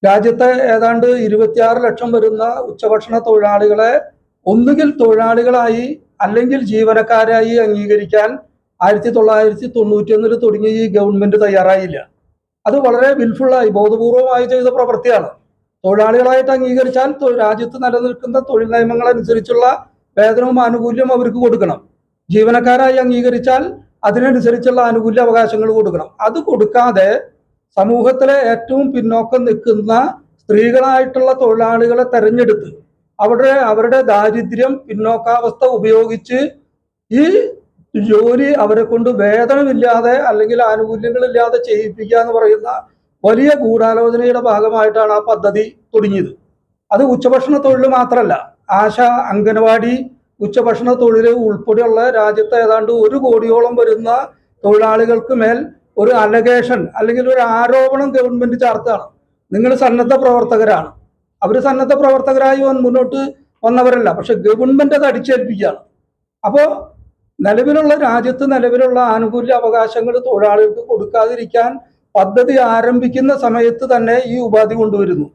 രാജ്യത്തെ ഏതാണ്ട് 26 ലക്ഷം വരുന്ന ഉച്ചഭക്ഷണ തൊഴിലാളികളെ ഒന്നുകിൽ തൊഴിലാളികളായി അല്ലെങ്കിൽ ജീവനക്കാരായി അംഗീകരിക്കാൻ 1991 തുടങ്ങിയ ഈ ഗവൺമെന്റ് തയ്യാറായില്ല. അത് വളരെ വിൽഫുള്ളായി ബോധപൂർവമായി ചെയ്ത പ്രവൃത്തിയാണ്. തൊഴിലാളികളായിട്ട് അംഗീകരിച്ചാൽ രാജ്യത്ത് നിലനിൽക്കുന്ന തൊഴിൽ നിയമങ്ങൾ അനുസരിച്ചുള്ള വേതനവും ആനുകൂല്യവും അവർക്ക് കൊടുക്കണം. ജീവനക്കാരായി അംഗീകരിച്ചാൽ അതിനനുസരിച്ചുള്ള ആനുകൂല്യ അവകാശങ്ങൾ കൊടുക്കണം. അത് കൊടുക്കാതെ സമൂഹത്തിലെ ഏറ്റവും പിന്നോക്കം നിൽക്കുന്ന സ്ത്രീകളായിട്ടുള്ള തൊഴിലാളികളെ തെരഞ്ഞെടുത്ത് അവരുടെ ദാരിദ്ര്യം, പിന്നോക്കാവസ്ഥ ഉപയോഗിച്ച് ഈ ജോലി അവരെ കൊണ്ട് വേതനമില്ലാതെ അല്ലെങ്കിൽ ആനുകൂല്യങ്ങളില്ലാതെ ചെയ്യിപ്പിക്കുക എന്ന് പറയുന്ന വലിയ ഗൂഢാലോചനയുടെ ഭാഗമായിട്ടാണ് ആ പദ്ധതി തുടങ്ങിയത്. അത് ഉച്ചഭക്ഷണ തൊഴിൽ മാത്രമല്ല, ആശ, അംഗനവാടി, ഉച്ചഭക്ഷണ തൊഴിൽ ഉൾപ്പെടെയുള്ള രാജ്യത്തെ ഏതാണ്ട് 1 കോടിയോളം വരുന്ന തൊഴിലാളികൾക്ക് മേൽ ഒരു അലഗേഷൻ അല്ലെങ്കിൽ ഒരു ആരോപണം ഗവൺമെന്റ് ചാർത്തുകയാണ്. നിങ്ങൾ സന്നദ്ധ പ്രവർത്തകരാണ്. അവർ സന്നദ്ധ പ്രവർത്തകരായി മുന്നോട്ട് വന്നവരല്ല, പക്ഷെ ഗവൺമെന്റ് അത് അടിച്ചേൽപ്പിക്കുകയാണ്. അപ്പോൾ രാജ്യത്ത് നിലവിലുള്ള ആനുകൂല്യ അവകാശങ്ങൾ തൊഴിലാളികൾക്ക് കൊടുക്കാതിരിക്കാൻ പദ്ധതി ആരംഭിക്കുന്ന സമയത്ത് തന്നെ ഈ ഉപാധി കൊണ്ടുവരുന്നു.